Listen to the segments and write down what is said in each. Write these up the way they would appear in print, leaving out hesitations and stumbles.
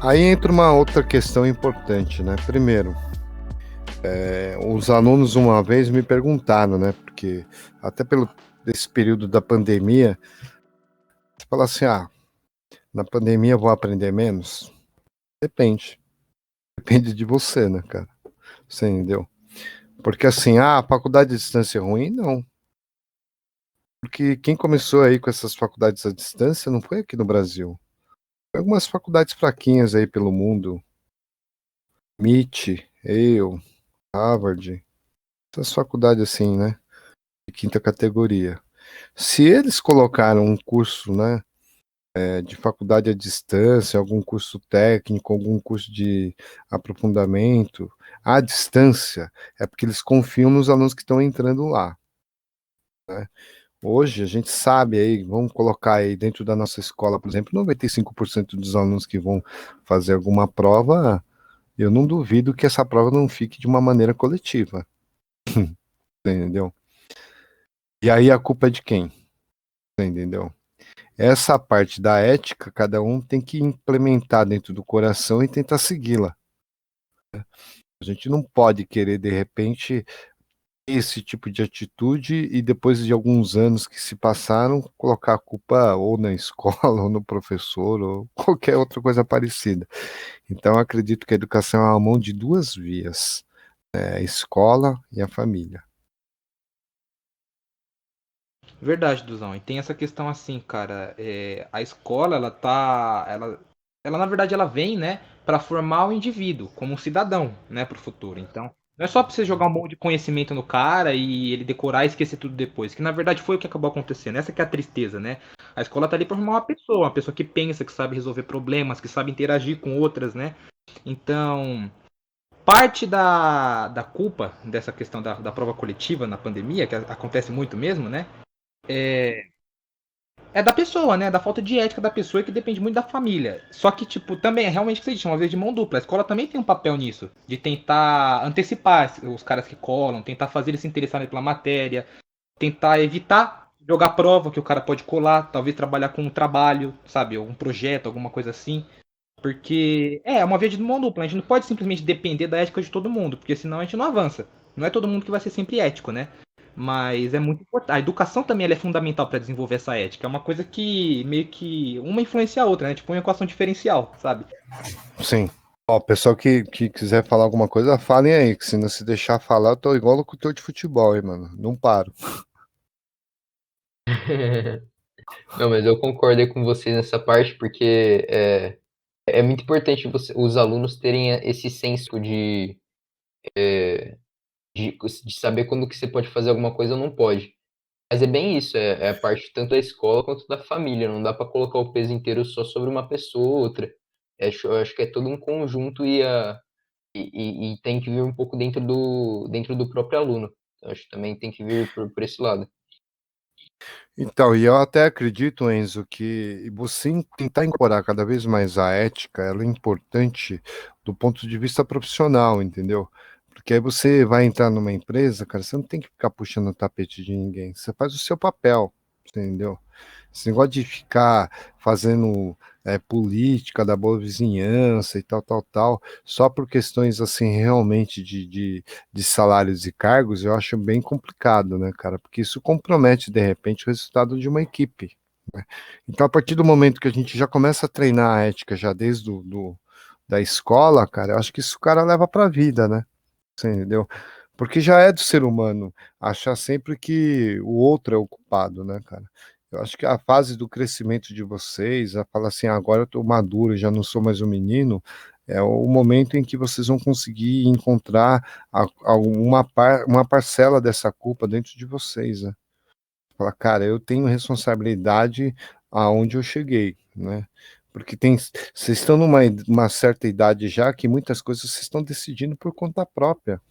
Aí entra uma outra questão importante, né? Primeiro, os alunos uma vez me perguntaram, né? Porque até pelo desse período da pandemia, você fala assim, na pandemia eu vou aprender menos? Depende. Depende de você, né, cara? Você entendeu? Porque assim, a faculdade de distância é ruim? Não. Porque quem começou aí com essas faculdades à distância não foi aqui no Brasil. Foi algumas faculdades fraquinhas aí pelo mundo. MIT, Yale, Harvard, essas faculdades assim, né? De quinta categoria. Se eles colocaram um curso, né, de faculdade à distância, algum curso técnico, algum curso de aprofundamento à distância, é porque eles confiam nos alunos que estão entrando lá, né? Hoje a gente sabe aí, vamos colocar aí dentro da nossa escola, por exemplo, 95% dos alunos que vão fazer alguma prova, eu não duvido que essa prova não fique de uma maneira coletiva, entendeu? E aí a culpa é de quem? Entendeu? Essa parte da ética, cada um tem que implementar dentro do coração e tentar segui-la. A gente não pode querer, de repente, esse tipo de atitude e depois de alguns anos que se passaram, colocar a culpa ou na escola, ou no professor, ou qualquer outra coisa parecida. Então, eu acredito que a educação é uma mão de duas vias, né? A escola e a família. Verdade, Duzão. E tem essa questão assim, cara. A escola, ela na verdade, ela vem, né, para formar o indivíduo como um cidadão, né, pro futuro. Então, não é só pra você jogar um monte de conhecimento no cara e ele decorar e esquecer tudo depois. Que na verdade foi o que acabou acontecendo. Essa que é a tristeza, né? A escola tá ali pra formar uma pessoa que pensa, que sabe resolver problemas, que sabe interagir com outras, né? Então, parte da culpa dessa questão da prova coletiva na pandemia, que acontece muito mesmo, né? É da pessoa, né? Da falta de ética da pessoa que depende muito da família. Só que, tipo, também é realmente o que você disse, uma vez de mão dupla. A escola também tem um papel nisso. De tentar antecipar os caras que colam, tentar fazer eles se interessarem pela matéria, tentar evitar jogar prova que o cara pode colar, talvez trabalhar com um trabalho, sabe? Algum projeto, alguma coisa assim. Porque é uma via de mão dupla. A gente não pode simplesmente depender da ética de todo mundo, porque senão a gente não avança. Não é todo mundo que vai ser sempre ético, né? Mas é muito importante. A educação também ela é fundamental para desenvolver essa ética. É uma coisa que meio que uma influencia a outra, né? Tipo uma equação diferencial, sabe? Sim. Ó, pessoal que quiser falar alguma coisa, falem aí, que se não se deixar falar, eu tô igual locutor de futebol, hein, mano. Não paro. Não, mas eu concordei com você nessa parte, porque é muito importante os alunos terem esse senso de saber quando que você pode fazer alguma coisa ou não pode. Mas é bem isso, é a parte tanto da escola quanto da família. Não dá para colocar o peso inteiro só sobre uma pessoa ou outra. Eu acho que é todo um conjunto e tem que vir um pouco dentro do próprio aluno. Eu acho que também tem que vir por esse lado. Então, e eu até acredito, Enzo, que você tentar incorporar cada vez mais a ética, ela é importante do ponto de vista profissional, entendeu? Porque aí você vai entrar numa empresa, cara, você não tem que ficar puxando o tapete de ninguém, você faz o seu papel, entendeu? Esse negócio de ficar fazendo política da boa vizinhança e tal, tal, tal, só por questões assim realmente de salários e cargos, eu acho bem complicado, né, cara? Porque isso compromete, de repente, o resultado de uma equipe, né? Então, a partir do momento que a gente já começa a treinar a ética já desde da escola, cara, eu acho que isso o cara leva para a vida, né? Você entendeu? Porque já é do ser humano achar sempre que o outro é o culpado, né, cara? Eu acho que a fase do crescimento de vocês, a falar assim, agora eu tô maduro, já não sou mais um menino, é o momento em que vocês vão conseguir encontrar uma parcela dessa culpa dentro de vocês, né? Falar, cara, eu tenho responsabilidade aonde eu cheguei, né? Porque vocês estão uma certa idade já que muitas coisas vocês estão decidindo por conta própria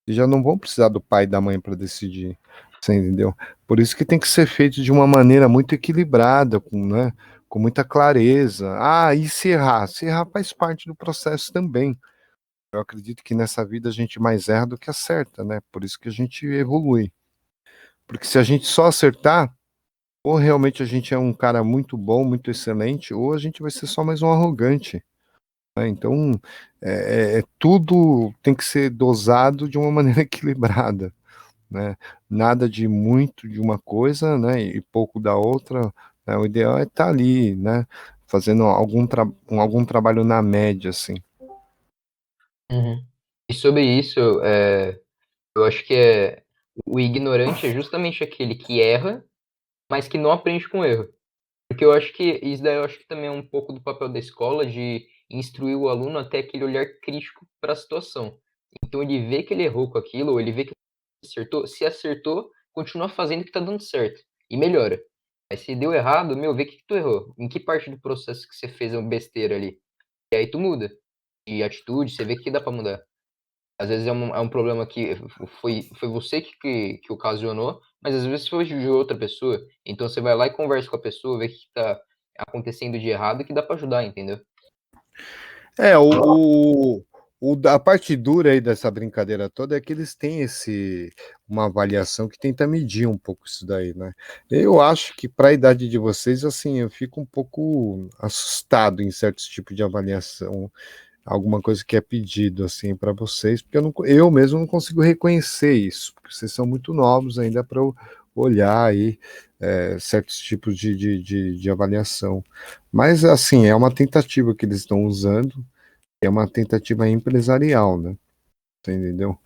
e já não vão precisar do pai e da mãe para decidir, você entendeu? Por isso que tem que ser feito de uma maneira muito equilibrada, né, com muita clareza. Ah, e se errar? Se errar faz parte do processo também. Eu acredito que nessa vida a gente mais erra do que acerta, né? Por isso que a gente evolui. Porque se a gente só acertar, ou realmente a gente é um cara muito bom, muito excelente, ou a gente vai ser só mais um arrogante, né? Então, tudo tem que ser dosado de uma maneira equilibrada, né? Nada de muito de uma coisa, né? E pouco da outra, né? O ideal é estar ali, né? Fazendo algum trabalho na média, assim. Uhum. E sobre isso, eu acho que o ignorante é justamente aquele que erra, mas que não aprende com o erro. Porque eu acho que isso daí eu acho que também é um pouco do papel da escola de instruir o aluno até aquele olhar crítico para a situação. Então ele vê que ele errou com aquilo, ou ele vê que acertou, se acertou, continua fazendo o que está dando certo e melhora. Aí se deu errado, meu, vê o que tu errou, em que parte do processo que você fez uma besteira ali. E aí tu muda de atitude, você vê que dá para mudar. Às vezes é um problema que foi você que ocasionou, mas às vezes foi de outra pessoa. Então você vai lá e conversa com a pessoa, vê o que está acontecendo de errado e que dá para ajudar, entendeu? É, a parte dura aí dessa brincadeira toda é que eles têm uma avaliação que tenta medir um pouco isso daí, né? Eu acho que para a idade de vocês, assim, eu fico um pouco assustado em certos tipos de avaliação, alguma coisa que é pedido, assim, para vocês, porque eu mesmo não consigo reconhecer isso, porque vocês são muito novos ainda para olhar aí certos tipos de avaliação. Mas, assim, é uma tentativa que eles estão usando, é uma tentativa empresarial, né? Você entendeu?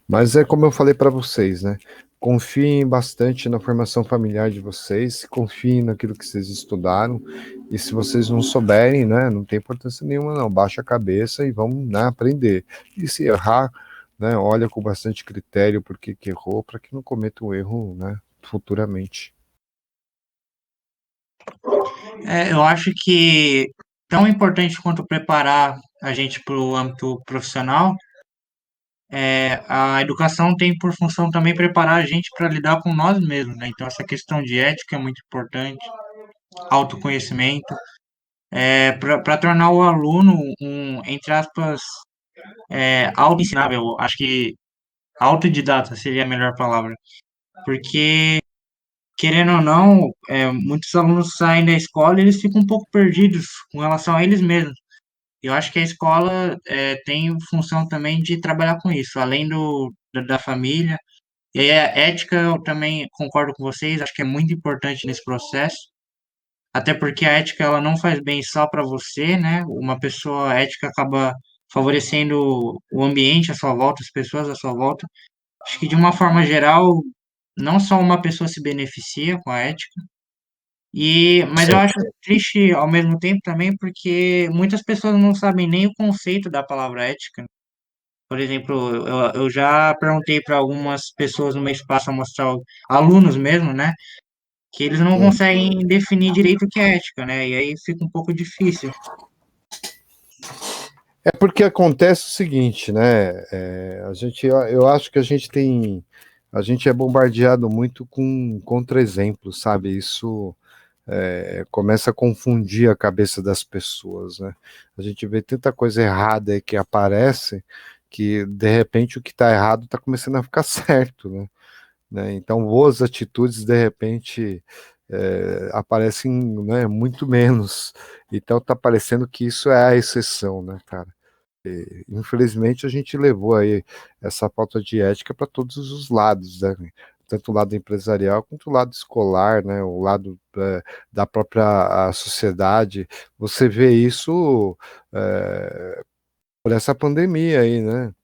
Mas é como eu falei para vocês, né? Confiem bastante na formação familiar de vocês, confiem naquilo que vocês estudaram, e se vocês não souberem, né, não tem importância nenhuma, não. Baixa a cabeça e vamos, né, aprender. E se errar, né, olha com bastante critério por que errou, para que não cometa um erro, né, futuramente. Eu acho que tão importante quanto preparar a gente para o âmbito profissional, a educação tem por função também preparar a gente para lidar com nós mesmos, né? Então, essa questão de ética é muito importante, autoconhecimento, para tornar o aluno um, entre aspas, autoensinável. Acho que autodidata seria a melhor palavra, porque querendo ou não, muitos alunos saem da escola e eles ficam um pouco perdidos com relação a eles mesmos. Eu acho que a escola tem função também de trabalhar com isso, além da família. E aí a ética, eu também concordo com vocês, acho que é muito importante nesse processo, até porque a ética ela não faz bem só para você, né? Uma pessoa ética acaba favorecendo o ambiente à sua volta, as pessoas à sua volta. Acho que de uma forma geral, não só uma pessoa se beneficia com a ética, mas eu Sim. acho triste ao mesmo tempo também, porque muitas pessoas não sabem nem o conceito da palavra ética. Por exemplo, eu já perguntei para algumas pessoas no meu espaço amostral, alunos mesmo, né, que eles não Hum. conseguem definir direito o que é ética, né, e aí fica um pouco difícil. É porque acontece o seguinte, né? Eu acho que a gente é bombardeado muito com contra-exemplos, sabe? Isso começa a confundir a cabeça das pessoas, né? A gente vê tanta coisa errada aí que aparece que de repente o que está errado está começando a ficar certo, né? Então boas atitudes de repente aparecem, né, muito menos. Então tá parecendo que isso é a exceção, né, cara? Infelizmente, a gente levou aí essa falta de ética para todos os lados, né? Tanto o lado empresarial quanto o lado escolar, né? O lado da própria sociedade. Você vê isso por essa pandemia aí, né?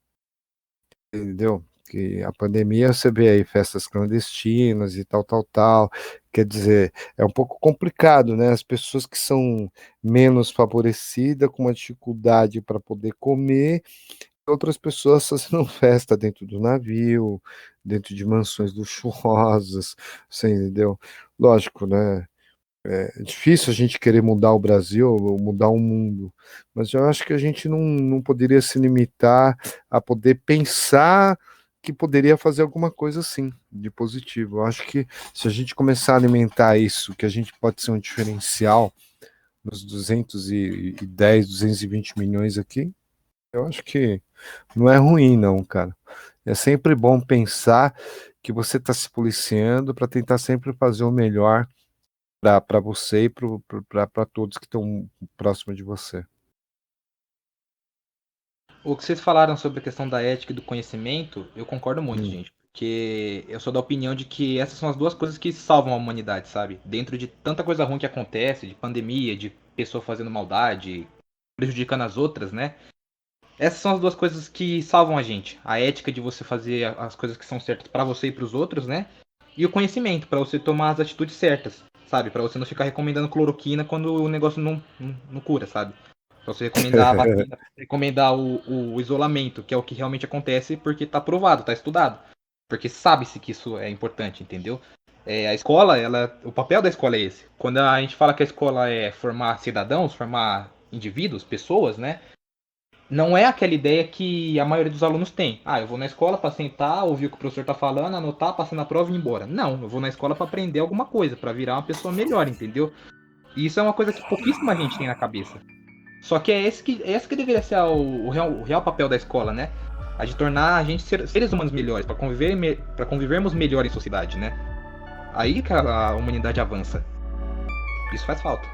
Entendeu? Que a pandemia você vê aí festas clandestinas e tal, tal, tal. Quer dizer, é um pouco complicado, né? As pessoas que são menos favorecidas, com uma dificuldade para poder comer, outras pessoas fazendo festa dentro do navio, dentro de mansões luxuosas, você entendeu? Lógico, né? É difícil a gente querer mudar o Brasil, ou mudar o mundo, mas eu acho que a gente não poderia se limitar a poder pensar que poderia fazer alguma coisa assim, de positivo. Eu acho que se a gente começar a alimentar isso, que a gente pode ser um diferencial nos 210, 220 milhões aqui, eu acho que não é ruim, não, cara. É sempre bom pensar que você está se policiando para tentar sempre fazer o melhor para você e para todos que estão próximo de você. O que vocês falaram sobre a questão da ética e do conhecimento, eu concordo muito, Hum. gente. Porque eu sou da opinião de que essas são as duas coisas que salvam a humanidade, sabe? Dentro de tanta coisa ruim que acontece, de pandemia, de pessoa fazendo maldade, prejudicando as outras, né? Essas são as duas coisas que salvam a gente. A ética de você fazer as coisas que são certas pra você e pros outros, né? E o conhecimento, pra você tomar as atitudes certas, sabe? Pra você não ficar recomendando cloroquina quando o negócio não cura, sabe? Pra você recomendar a vacina, recomendar o isolamento, que é o que realmente acontece porque tá provado, tá estudado. Porque sabe-se que isso é importante, entendeu? A escola, o papel da escola é esse. Quando a gente fala que a escola é formar cidadãos, formar indivíduos, pessoas, né? Não é aquela ideia que a maioria dos alunos tem. Ah, eu vou na escola para sentar, ouvir o que o professor tá falando, anotar, passar na prova e ir embora. Não, eu vou na escola para aprender alguma coisa, para virar uma pessoa melhor, entendeu? E isso é uma coisa que pouquíssima gente tem na cabeça. Só que é esse que deveria ser o real papel da escola, né? A de tornar a gente seres humanos melhores, para convivermos melhor em sociedade, né? Aí que a humanidade avança. Isso faz falta.